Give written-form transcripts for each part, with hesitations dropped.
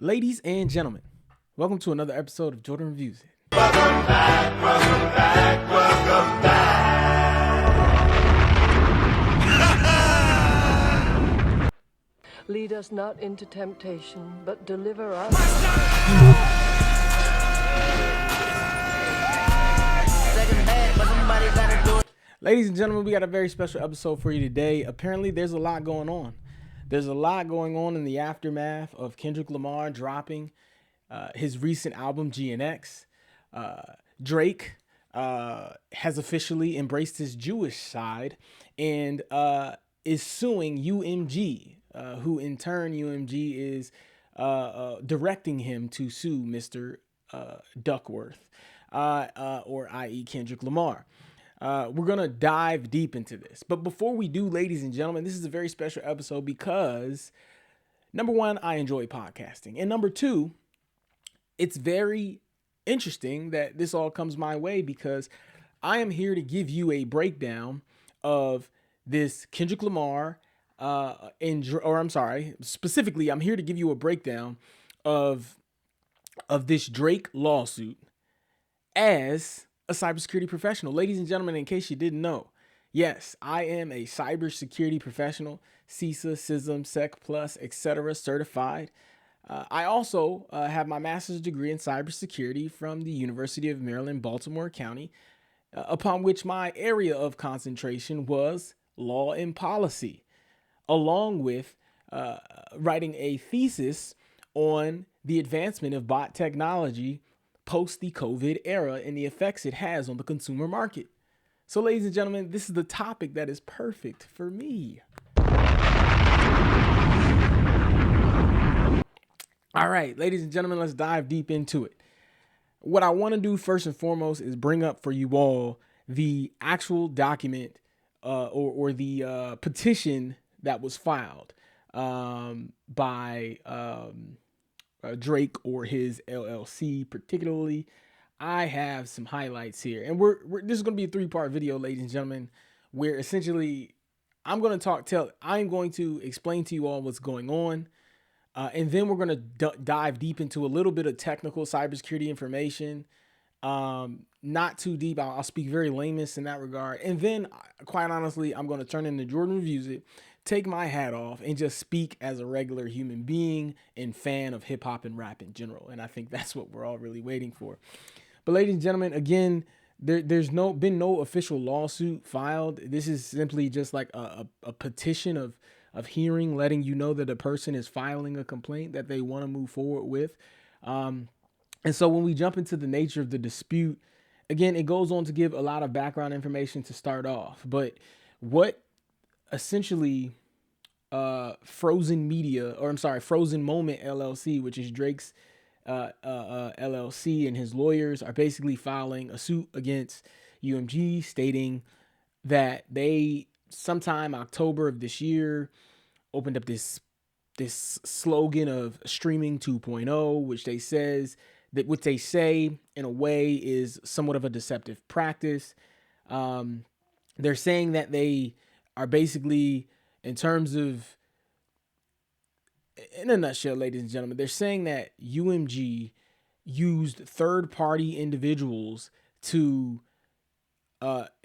Ladies and gentlemen, welcome to another episode of Jordan Reviews It. Welcome back, welcome back, welcome back. Lead us not into temptation, but deliver us. Ladies and gentlemen, we got a very special episode for you today. Apparently, there's a lot going on. There's a lot going on in the aftermath of Kendrick Lamar dropping his recent album, GNX. Drake has officially embraced his Jewish side and is suing UMG, who in turn UMG is directing him to sue Mr. Duckworth, or i.e. Kendrick Lamar. We're going to dive deep into this. But before we do, ladies and gentlemen, this is a very special episode because, number one, I enjoy podcasting. And number two, it's very interesting that this all comes my way because I am here to give you a breakdown of this Kendrick Lamar, specifically, I'm here to give you a breakdown of this Drake lawsuit as a cybersecurity professional. Ladies and gentlemen, in case you didn't know, yes, I am a cybersecurity professional, CISA, CISM, Sec Plus, etc. certified. I also have my master's degree in cybersecurity from the University of Maryland, Baltimore County, upon which my area of concentration was law and policy, along with writing a thesis on the advancement of bot technology post the COVID era and the effects it has on the consumer market. So, ladies and gentlemen, this is the topic that is perfect for me. All right, ladies and gentlemen, let's dive deep into it. What I want to do first and foremost is bring up for you all the actual document or the petition that was filed by Drake or his LLC. Particularly, I have some highlights here, and this is going to be a 3-part video, ladies and gentlemen, where essentially I'm going to explain to you all what's going on. And then we're going to dive deep into a little bit of technical cybersecurity information. Not too deep. I'll speak very layman's in that regard. And then, quite honestly, I'm going to turn into Jordan Reviews It, take my hat off, and just speak as a regular human being and fan of hip hop and rap in general. And I think that's what we're all really waiting for. But ladies and gentlemen, again, there's been no official lawsuit filed. This is simply just like a petition of hearing, letting you know that a person is filing a complaint that they want to move forward with. And so when we jump into the nature of the dispute, again, it goes on to give a lot of background information to start off. But what essentially Frozen Moment LLC, which is Drake's LLC, and his lawyers are basically filing a suit against UMG, stating that they sometime October of this year opened up this slogan of streaming 2.0, which they say in a way is somewhat of a deceptive practice. They're saying that they are basically, in terms of, in a nutshell, ladies and gentlemen, they're saying that UMG used third-party individuals to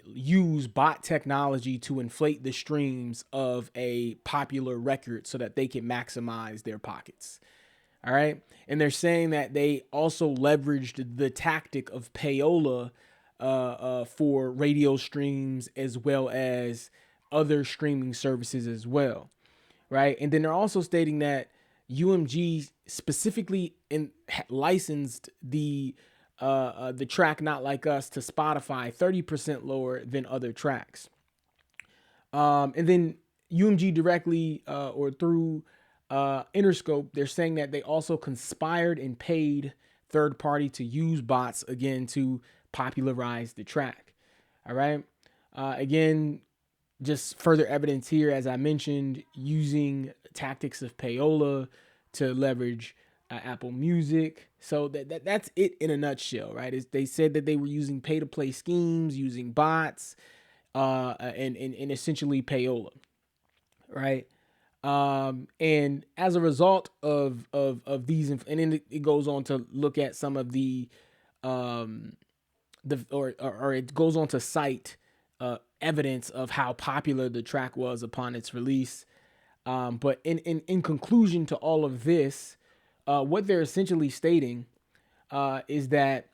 use bot technology to inflate the streams of a popular record so that they can maximize their pockets. All right. And they're saying that they also leveraged the tactic of payola for radio streams as well as other streaming services as well. Right. And then they're also stating that UMG specifically licensed the track Not Like Us to Spotify 30% lower than other tracks. And then UMG directly or through Interscope, they're saying that they also conspired and paid third party to use bots again to popularize the track. All right. Again, just further evidence here, as I mentioned, using tactics of payola to leverage Apple Music. So that's it in a nutshell, right? They said that they were using pay-to-play schemes, using bots, and essentially payola, right? And as a result of these, and then it goes on to look at some of um, or it goes on to cite evidence of how popular the track was upon its release. But in conclusion to all of this, what they're essentially stating is that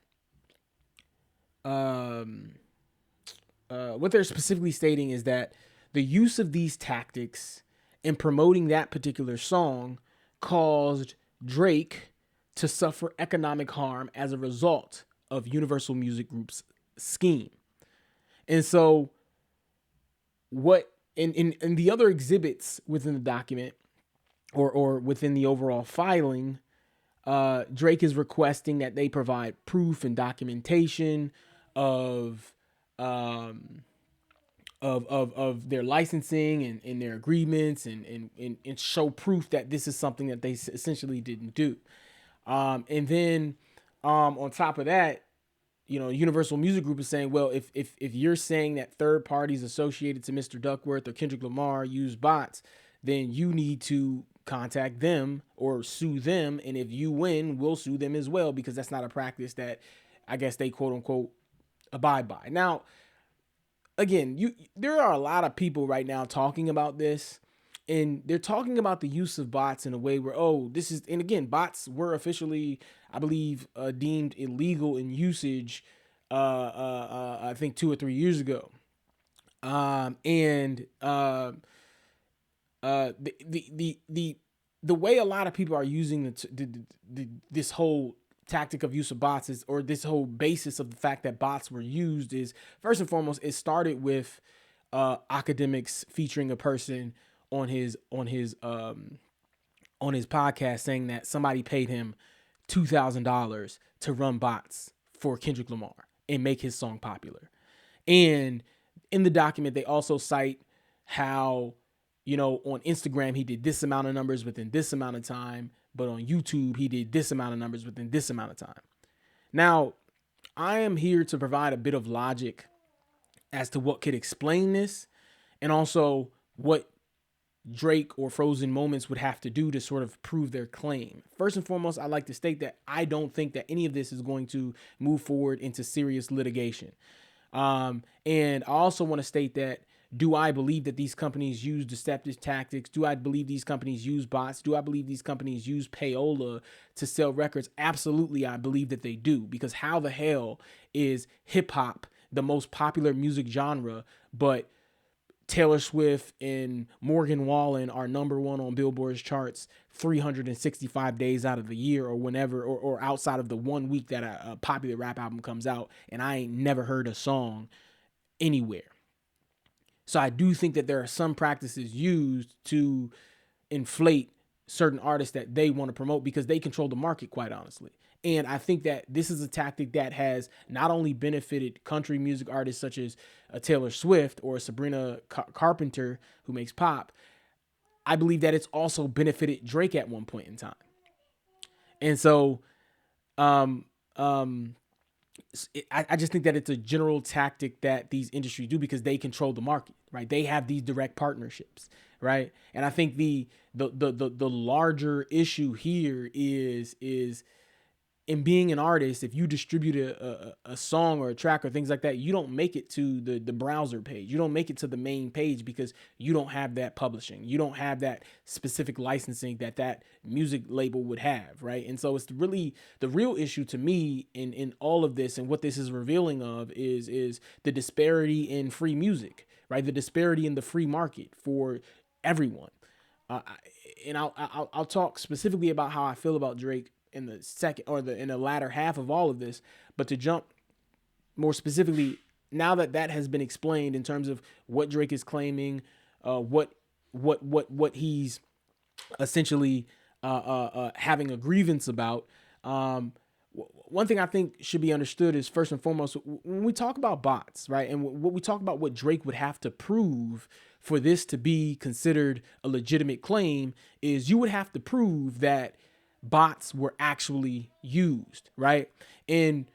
what they're specifically stating is that the use of these tactics in promoting that particular song caused Drake to suffer economic harm as a result of Universal Music Group's scheme. And so what in the other exhibits within the document or within the overall filing, Drake is requesting that they provide proof and documentation of their licensing and their agreements and show proof that this is something that they essentially didn't do. And then on top of that, Universal Music Group is saying, well, if you're saying that third parties associated to Mr. Duckworth or Kendrick Lamar use bots, then you need to contact them or sue them. And if you win, we'll sue them as well, because that's not a practice that I guess they quote unquote abide by. Now, again, there are a lot of people right now talking about this, and they're talking about the use of bots in a way where, and again, bots were officially, I believe, deemed illegal in usage, I think 2 or 3 years ago. The way a lot of people are using this whole tactic of use of bots is, or this whole basis of the fact that bots were used, is first and foremost, it started with academics featuring a person on his podcast saying that somebody paid him $2,000 to run bots for Kendrick Lamar and make his song popular. And in the document, they also cite how, on Instagram, he did this amount of numbers within this amount of time, but on YouTube, he did this amount of numbers within this amount of time. Now, I am here to provide a bit of logic as to what could explain this, and also what Drake or Frozen Moments would have to do to sort of prove their claim. First and foremost, I'd like to state that I don't think that any of this is going to move forward into serious litigation. And I also want to state that, do I believe that these companies use deceptive tactics? Do I believe these companies use bots? Do I believe these companies use payola to sell records? Absolutely, I believe that they do, because how the hell is hip hop the most popular music genre, but Taylor Swift and Morgan Wallen are number one on Billboard's charts 365 days out of the year, or whenever, or outside of the 1 week that a popular rap album comes out, and I ain't never heard a song anywhere. So I do think that there are some practices used to inflate certain artists that they want to promote, because they control the market, quite honestly. And I think that this is a tactic that has not only benefited country music artists such as Taylor Swift or Sabrina Carpenter, who makes pop. I believe that it's also benefited Drake at one point in time. And so I just think that it's a general tactic that these industries do, because they control the market, right? They have these direct partnerships, right? And I think the larger issue here is in being an artist, if you distribute a song or a track or things like that, you don't make it to the browser page. You don't make it to the main page, because you don't have that publishing. You don't have that specific licensing that music label would have, right? And so it's really the real issue to me in all of this, and what this is revealing of is the disparity in free music, right? The disparity in the free market for everyone. And I'll talk specifically about how I feel about Drake in the second, or in the latter half of all of this. But to jump more specifically, now that has been explained in terms of what Drake is claiming, what he's essentially having a grievance about. One thing I think should be understood is, first and foremost, when we talk about bots, right, and what we talk about what Drake would have to prove for this to be considered a legitimate claim, is you would have to prove that bots were actually used, right? And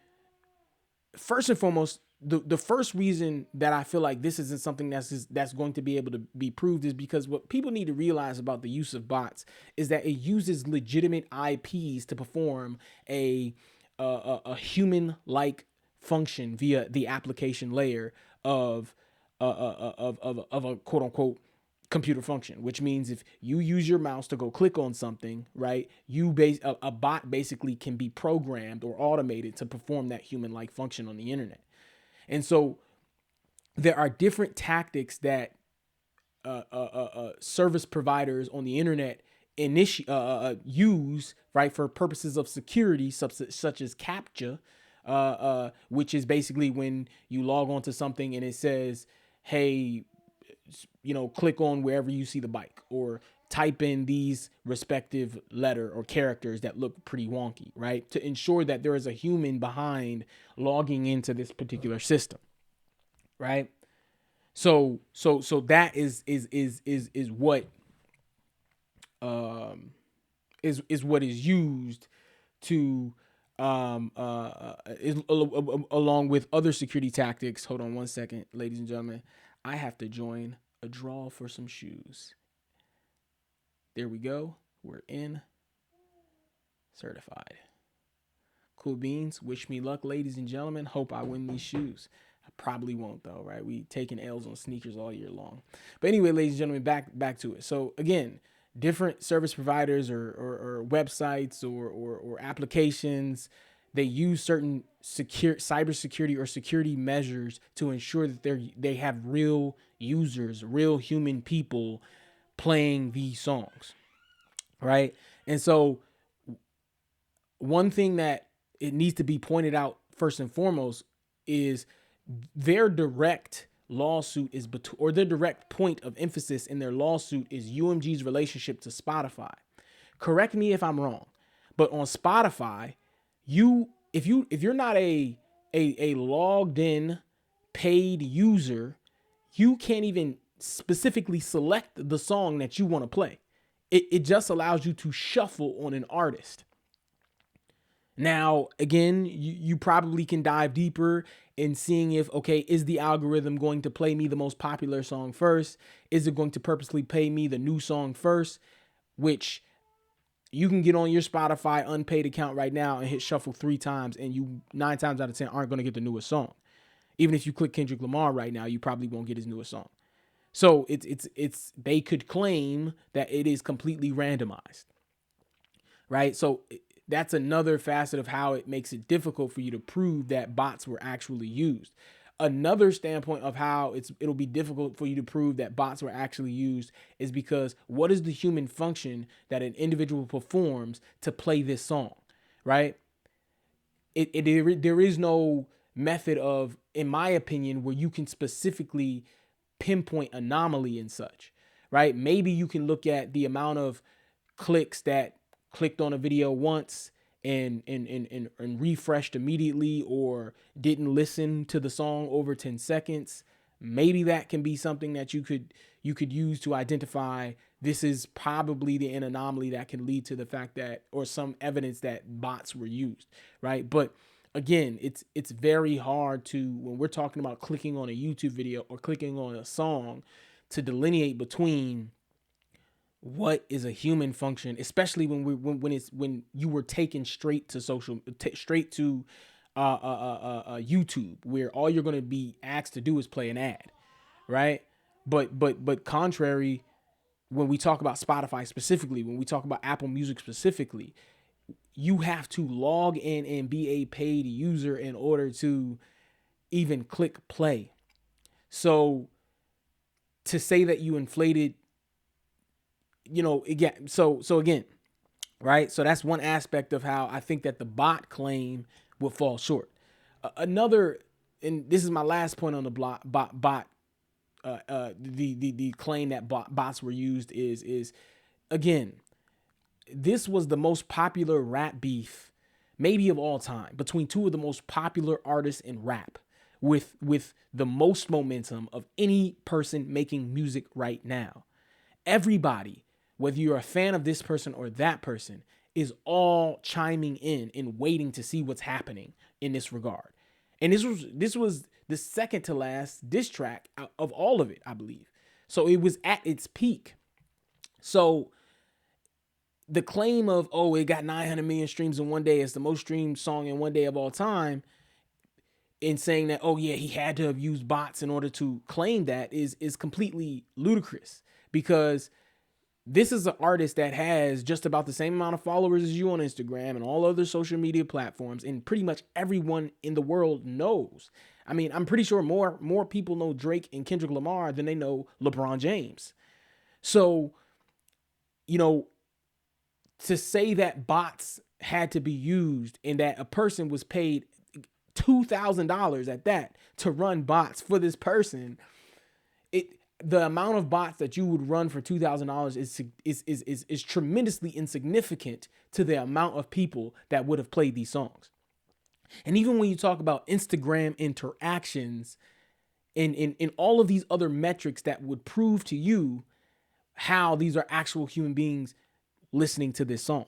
first and foremost, the first reason that I feel like this isn't something that's going to be able to be proved is because what people need to realize about the use of bots is that it uses legitimate IPs to perform a human-like function via the application layer of a quote unquote computer function, which means if you use your mouse to go click on something, right, a bot basically can be programmed or automated to perform that human-like function on the internet. And so there are different tactics that service providers on the internet use, right, for purposes of security, such as CAPTCHA, which is basically when you log onto something and it says, hey, click on wherever you see the bike, or type in these respective letter or characters that look pretty wonky, right? To ensure that there is a human behind logging into this particular system, right? So that is what is what is used to along with other security tactics. Hold on one second, ladies and gentlemen. I have to join a draw for some shoes. There we go. We're in. Certified. Cool beans. Wish me luck, ladies and gentlemen. Hope I win these shoes. I probably won't though, right? We taking L's on sneakers all year long. But anyway, ladies and gentlemen, back to it. So again, different service providers or websites or applications, they use certain cybersecurity or security measures to ensure that they have real users, real human people playing these songs, right? And so one thing that it needs to be pointed out first and foremost is their direct lawsuit is or their direct point of emphasis in their lawsuit is UMG's relationship to Spotify. Correct me if I'm wrong, but on Spotify, if you're not a logged in paid user, you can't even specifically select the song that you want to play. It just allows you to shuffle on an artist. Now, again, you probably can dive deeper in seeing if, okay, is the algorithm going to play me the most popular song first? Is it going to purposely play me the new song first? Which you can get on your Spotify unpaid account right now and hit shuffle 3 times, and you 9 times out of 10 aren't going to get the newest song. Even if you click Kendrick Lamar right now, you probably won't get his newest song. So it's they could claim that it is completely randomized, right? So that's another facet of how it makes it difficult for you to prove that bots were actually used. Another standpoint of how it'll be difficult for you to prove that bots were actually used is because what is the human function that an individual performs to play this song, right? There is no method of, in my opinion, where you can specifically pinpoint anomaly and such, right? Maybe you can look at the amount of clicks that clicked on a video once and refreshed immediately, or didn't listen to the song over 10 seconds. Maybe that can be something that you could use to identify this is probably an anomaly that can lead to the fact that, or some evidence that bots were used, right? But again, it's very hard to, when we're talking about clicking on a YouTube video or clicking on a song, to delineate between what is a human function, especially when you were taken straight to YouTube, where all you're going to be asked to do is play an ad, right? But contrary, when we talk about Spotify specifically, when we talk about Apple Music specifically, you have to log in and be a paid user in order to even click play. So to say that you inflated, again, so again, right? So that's one aspect of how I think that the bot claim will fall short. Another, and this is my last point on the the claim that bots were used is again, this was the most popular rap beef, maybe of all time, between two of the most popular artists in rap, with the most momentum of any person making music right now. Everybody, whether you're a fan of this person or that person, is all chiming in and waiting to see what's happening in this regard. And this was the second to last diss track of all of it, I believe. So it was at its peak. So the claim of, oh, it got 900 million streams in one day, it's the most streamed song in one day of all time, in saying that, oh yeah, he had to have used bots in order to claim that is completely ludicrous, because this is an artist that has just about the same amount of followers as you on Instagram and all other social media platforms, and pretty much everyone in the world knows. I mean, I'm pretty sure more people know Drake and Kendrick Lamar than they know LeBron James. So, you know, to say that bots had to be used and that a person was paid $2,000 at that to run bots for this person, the amount of bots that you would run for $2,000 is tremendously insignificant to the amount of people that would have played these songs. And even when you talk about Instagram interactions and in all of these other metrics that would prove to you how these are actual human beings listening to this song.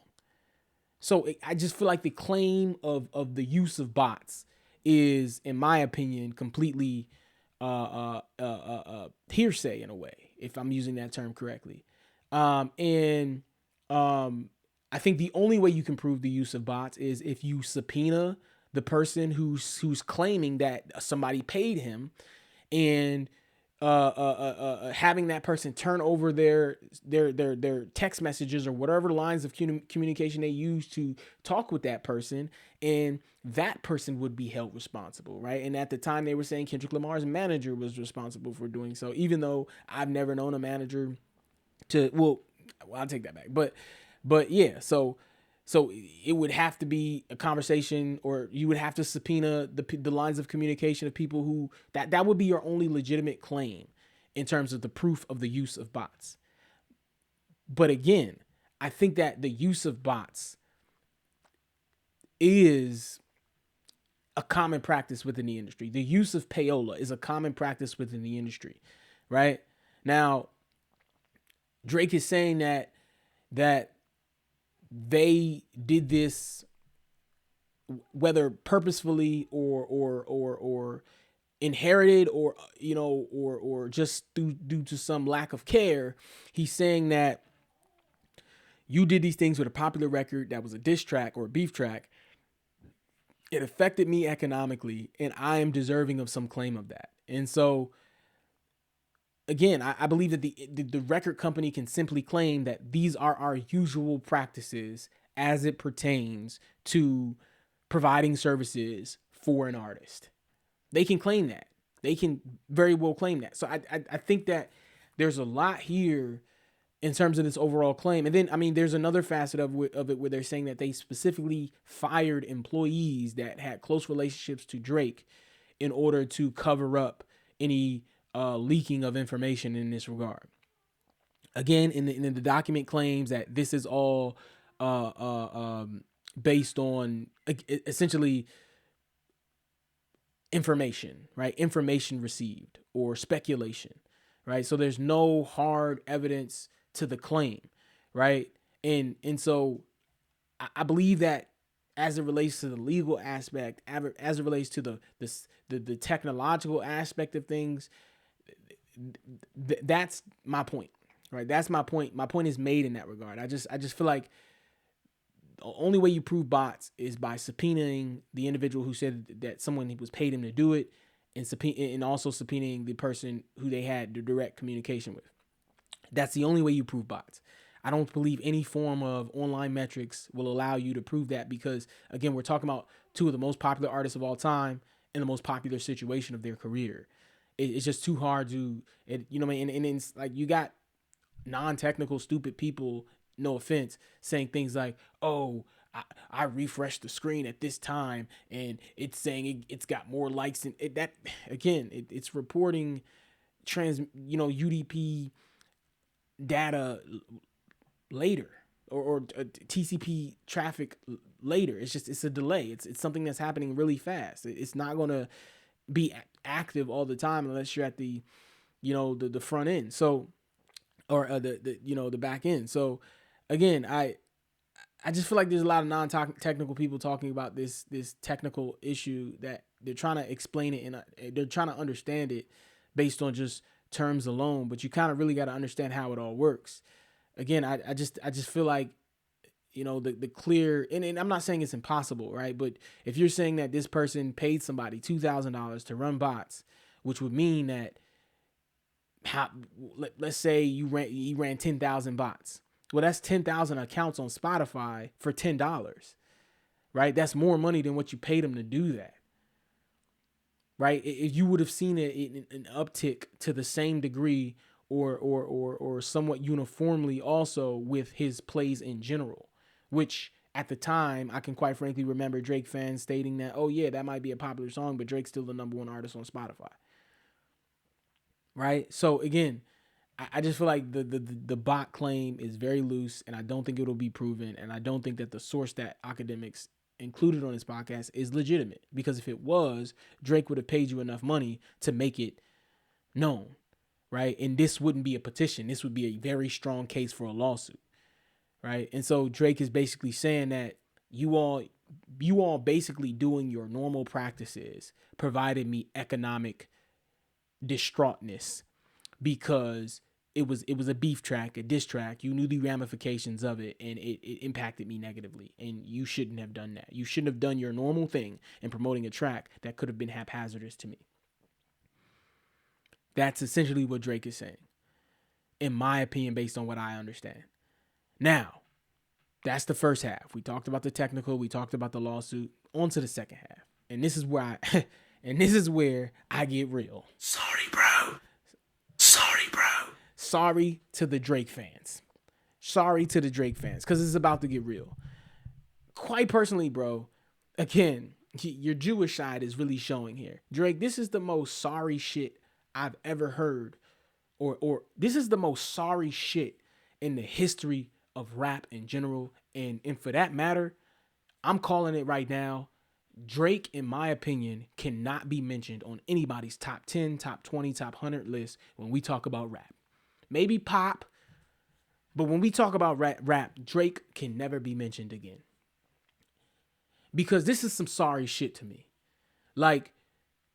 So I just feel like the claim of the use of bots is, in my opinion, completely hearsay in a way, if I'm using that term correctly. And I think the only way you can prove the use of bots is if you subpoena the person who's claiming that somebody paid him, and having that person turn over their text messages or whatever lines of communication they use to talk with that person, and that person would be held responsible, right? And at the time, they were saying Kendrick Lamar's manager was responsible for doing so, even though I've never known a manager to, well, I'll take that back, but yeah, so it would have to be a conversation, or you would have to subpoena the lines of communication of people who that would be your only legitimate claim in terms of the proof of the use of bots. But again, I think that the use of bots is a common practice within the industry. The use of payola is a common practice within the industry, right? Now, Drake is saying that they did this whether purposefully or inherited, or or just due to some lack of care. He's saying that you did these things with a popular record that was a diss track or a beef track. It affected me economically, and I am deserving of some claim of that. And so, again, I believe that the record company can simply claim that these are our usual practices as it pertains to providing services for an artist. They can claim that. They can very well claim that. So I think that there's a lot here in terms of this overall claim. And then, I mean, there's another facet of it where they're saying that they specifically fired employees that had close relationships to Drake in order to cover up any leaking of information in this regard. Again, in the document claims that this is all based on essentially information, right? Information received or speculation, right? So there's no hard evidence to the claim, right? And so I believe that as it relates to the legal aspect, as it relates to the technological aspect of things, that's my point, right? That's my point. My point is made in that regard. I just feel like the only way you prove bots is by subpoenaing the individual who said that someone was paid him to do it, and also subpoenaing the person who they had the direct communication with. That's the only way you prove bots. I don't believe any form of online metrics will allow you to prove that, because, again, we're talking about two of the most popular artists of all time in the most popular situation of their career. It's just too hard to, you know what I mean? And it's like you got non-technical, stupid people, no offense, saying things like, oh, I refreshed the screen at this time and it's saying it's got more likes. And that, again, it's reporting UDP data later, or TCP traffic later. It's a delay. It's something that's happening really fast. It's not going to be active all the time unless you're at the front end. So, or the back end. So again, I just feel like there's a lot of non-technical people talking about this technical issue that they're trying to explain it and they're trying to understand it based on just terms alone, but you kind of really got to understand how it all works. Again, I just feel like, you know, the clear, and I'm not saying it's impossible, right? But if you're saying that this person paid somebody $2,000 to run bots, which would mean that let's say you ran 10,000 bots. Well, that's 10,000 accounts on Spotify for $10, right? That's more money than what you paid them to do that, right? If you would have seen an uptick to the same degree or somewhat uniformly also with his plays in general, which at the time I can quite frankly remember Drake fans stating that, oh yeah, that might be a popular song, but Drake's still the #1 artist on Spotify, right? So again, I just feel like the bot claim is very loose, and I don't think it'll be proven, and I don't think that the source that academics included on this podcast is legitimate, because if it was, Drake would have paid you enough money to make it known, right? And this wouldn't be a petition. This would be a very strong case for a lawsuit, right? And so Drake is basically saying that you all basically doing your normal practices provided me economic distraughtness because it was a beef track, a diss track. You knew the ramifications of it, and it impacted me negatively. And you shouldn't have done that. You shouldn't have done your normal thing in promoting a track that could have been haphazardous to me. That's essentially what Drake is saying, in my opinion, based on what I understand. Now, that's the first half. We talked about the technical. We talked about the lawsuit. On to the second half, and this is where I get real. Sorry, bro. Sorry to the Drake fans. Sorry to the Drake fans, because it's about to get real. Quite personally, bro, again, your Jewish side is really showing here. Drake, this is the most sorry shit I've ever heard, or this is the most sorry shit in the history of rap in general. And for that matter, I'm calling it right now. Drake, in my opinion, cannot be mentioned on anybody's top 10, top 20, top 100 list when we talk about rap. Maybe pop, but when we talk about rap, Drake can never be mentioned again. Because this is some sorry shit to me. Like,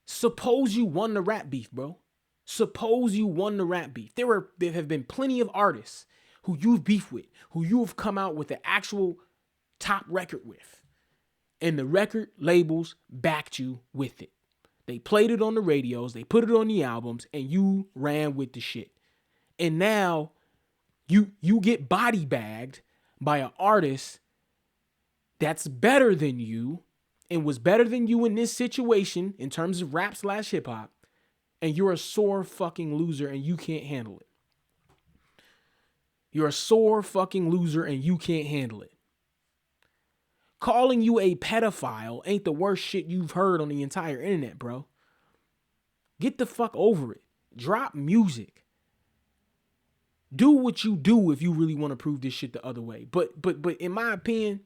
suppose you won the rap beef, bro. Suppose you won the rap beef. There have been plenty of artists who you've beefed with, who you have come out with the actual top record with, and the record labels backed you with it. They played it on the radios, they put it on the albums, and you ran with the shit. And now you get body bagged by an artist that's better than you and was better than you in this situation in terms of rap / hip hop, and you're a sore fucking loser and you can't handle it. You're a sore fucking loser and you can't handle it. Calling you a pedophile ain't the worst shit you've heard on the entire internet, bro. Get the fuck over it. Drop music. Do what you do if you really want to prove this shit the other way. But in my opinion,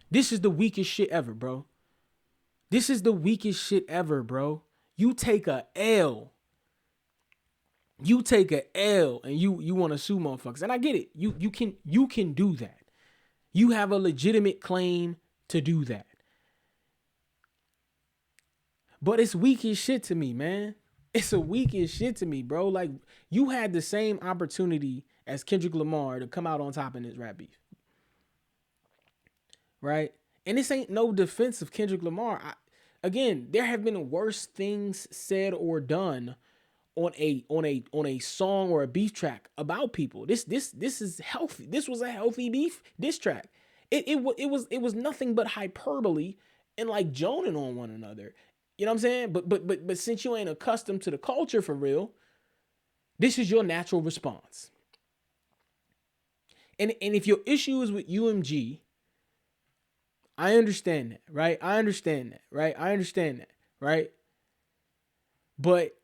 this is the weakest shit ever, bro. This is the weakest shit ever, bro. You take a L. You take a L and you want to sue motherfuckers. And I get it. You can do that. You have a legitimate claim to do that. But it's weak as shit to me, man. It's a weak as shit to me, bro. Like, you had the same opportunity as Kendrick Lamar to come out on top in this rap beef. Right? And this ain't no defense of Kendrick Lamar. Again, there have been worse things said or done on a song or a beef track about people. This is healthy. This was a healthy beef diss track. It was nothing but hyperbole and like joning on one another. You know what I'm saying? But since you ain't accustomed to the culture for real, this is your natural response. And if your issue is with UMG, I understand that, right? I understand that, right? But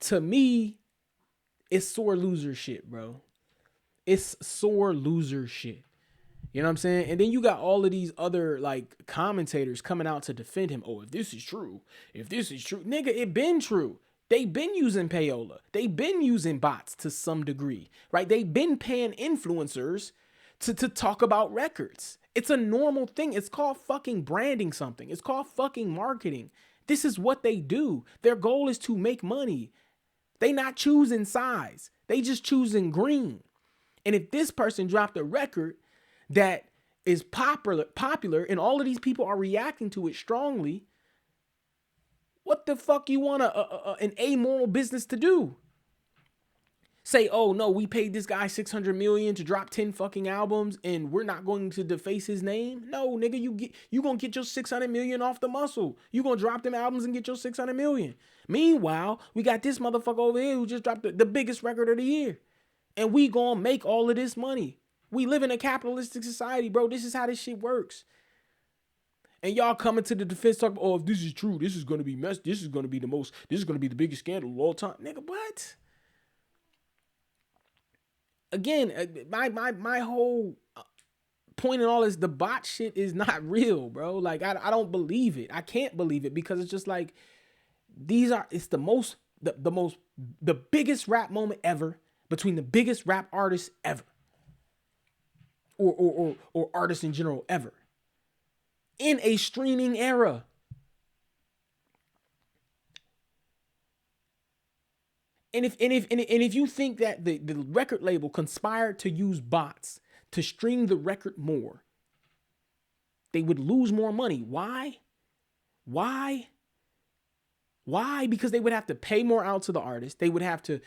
to me, it's sore loser shit, bro. It's sore loser shit. You know what I'm saying? And then you got all of these other like commentators coming out to defend him. Oh, if this is true, nigga, it been true. They been using payola. They been using bots to some degree, right? They been paying influencers to talk about records. It's a normal thing. It's called fucking branding something. It's called fucking marketing. This is what they do. Their goal is to make money. They not choosing size. They just choosing green. And if this person dropped a record that is popular and all of these people are reacting to it strongly, what the fuck you want an amoral business to do? Say, oh no, we paid this guy $600 million to drop 10 fucking albums and we're not going to deface his name? No, nigga, you gonna get your $600 million off the muscle. You gonna drop them albums and get your $600 million. Meanwhile, we got this motherfucker over here who just dropped the biggest record of the year. And we gonna make all of this money. We live in a capitalistic society, bro. This is how this shit works. And y'all coming to the defense talking, oh, if this is true, this is gonna be messed. This is gonna be the biggest scandal of all time. Nigga, what? Again, my whole point in all is the bot shit is not real, bro. Like I don't believe it. I can't believe it because it's just like it's the biggest rap moment ever between the biggest rap artists ever. Or artists in general ever. In a streaming era. And if you think that the record label conspired to use bots to stream the record more, they would lose more money. Why? Because they would have to pay more out to the artist. They would have to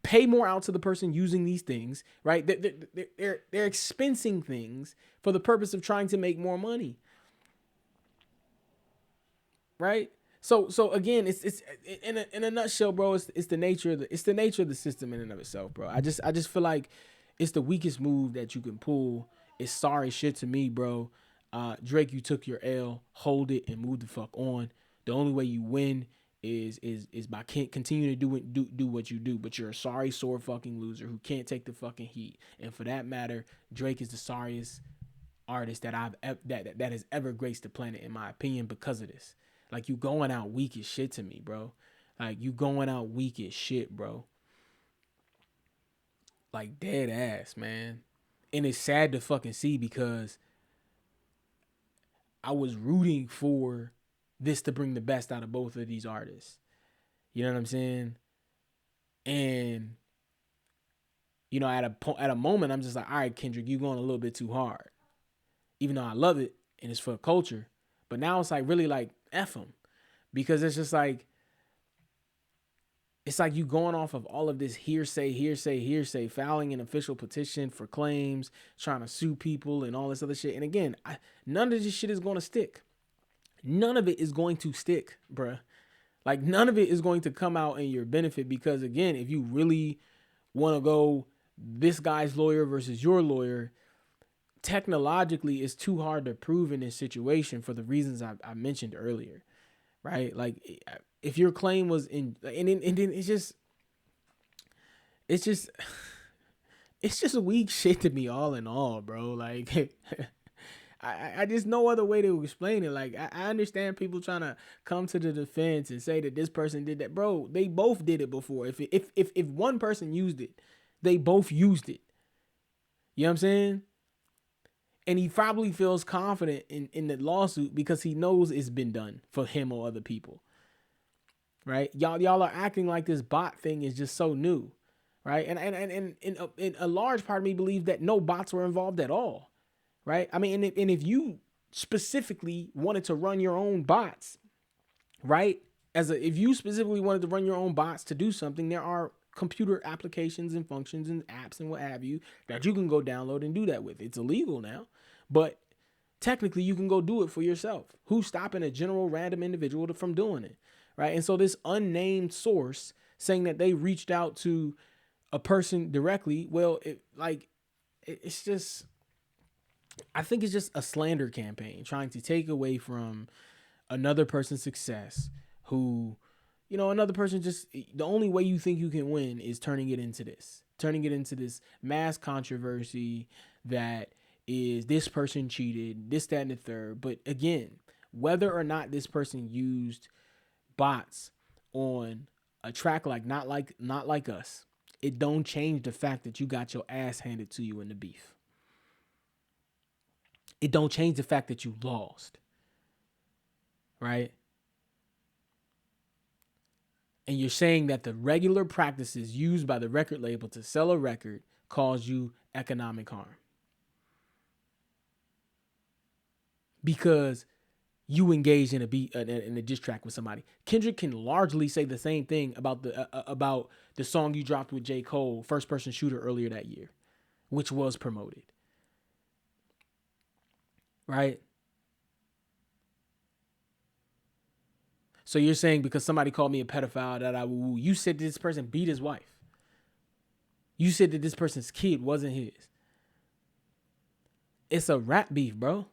pay more out to the person using these things, right? They're expensing things for the purpose of trying to make more money, right? So again, it's in a nutshell, bro. It's the nature of the system in and of itself, bro. I just feel like it's the weakest move that you can pull. It's sorry shit to me, bro. Drake, you took your L, hold it, and move the fuck on. The only way you win is by continuing to do what you do. But you're a sorry, sore fucking loser who can't take the fucking heat. And for that matter, Drake is the sorriest artist that that has ever graced the planet, in my opinion, because of this. Like, you going out weak as shit to me, bro. Like, you going out weak as shit, bro. Like, dead ass, man. And it's sad to fucking see because I was rooting for this to bring the best out of both of these artists. You know what I'm saying? And, you know, at a moment, I'm just like, all right, Kendrick, you going a little bit too hard. Even though I love it and it's for culture. But now it's like really like F them. Because it's just like, it's like you going off of all of this hearsay, filing an official petition for claims, trying to sue people and all this other shit. And again, none of this shit is going to stick. None of it is going to stick, bruh. Like, none of it is going to come out in your benefit because, again, if you really want to go this guy's lawyer versus your lawyer, technologically, it's too hard to prove in this situation for the reasons I mentioned earlier, right? Like, if your claim was in, and then it's just weak shit to me all in all, bro. Like, I just no other way to explain it. Like, I understand people trying to come to the defense and say that this person did that, bro. They both did it before. If one person used it, they both used it. You know what I'm saying? And he probably feels confident in the lawsuit because he knows it's been done for him or other people. Right? Y'all are acting like this bot thing is just so new. Right? And a large part of me believes that no bots were involved at all. Right? I mean, and if you specifically wanted to run your own bots, right? If you specifically wanted to run your own bots to do something, there are computer applications and functions and apps and what have you that you can go download and do that with. It's illegal now, but technically you can go do it for yourself. Who's stopping a general random individual from doing it, right? And so this unnamed source saying that they reached out to a person directly, well, it's just, I think it's just a slander campaign trying to take away from another person's success who, you know, another person just, the only way you think you can win is turning it into this mass controversy that is this person cheated, this, that, and the third. But again, whether or not this person used bots on a track like Not Like Us, it don't change the fact that you got your ass handed to you in the beef. It don't change the fact that you lost. Right? And you're saying that the regular practices used by the record label to sell a record cause you economic harm. Because you engage in a beat in a diss track with somebody. Kendrick can largely say the same thing about the song you dropped with J. Cole, First Person Shooter, earlier that year, which was promoted. Right? So you're saying because somebody called me a pedophile that you said this person beat his wife. You said that this person's kid wasn't his. It's a rap beef, bro.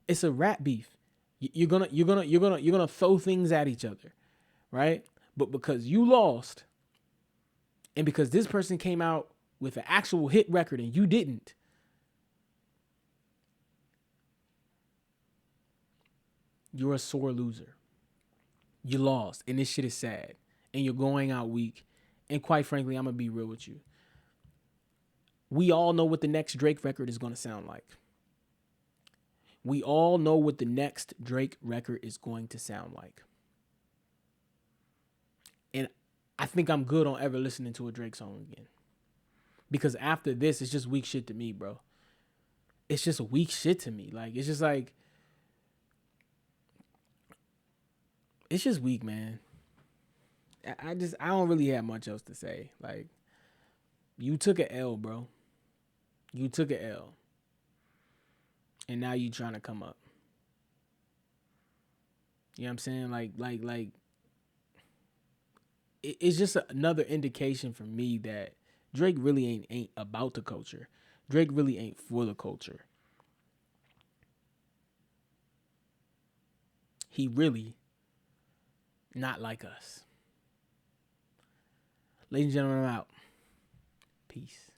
It's a rap beef. You're gonna throw things at each other, right? But because you lost, and because this person came out with an actual hit record and you didn't, you're a sore loser. You lost, and this shit is sad, and you're going out weak. And quite frankly, I'm gonna be real with you. We all know what the next Drake record is gonna sound like. We all know what the next Drake record is going to sound like. And I think I'm good on ever listening to a Drake song again. Because after this, it's just weak shit to me, bro. It's just weak shit to me. Like, it's just like, it's just weak, man. I don't really have much else to say. Like, you took an L, bro. You took an L. And now you trying to come up. You know what I'm saying? Like, it's just another indication for me that Drake really ain't about the culture. Drake really ain't for the culture. He really not like us. Ladies and gentlemen, I'm out. Peace.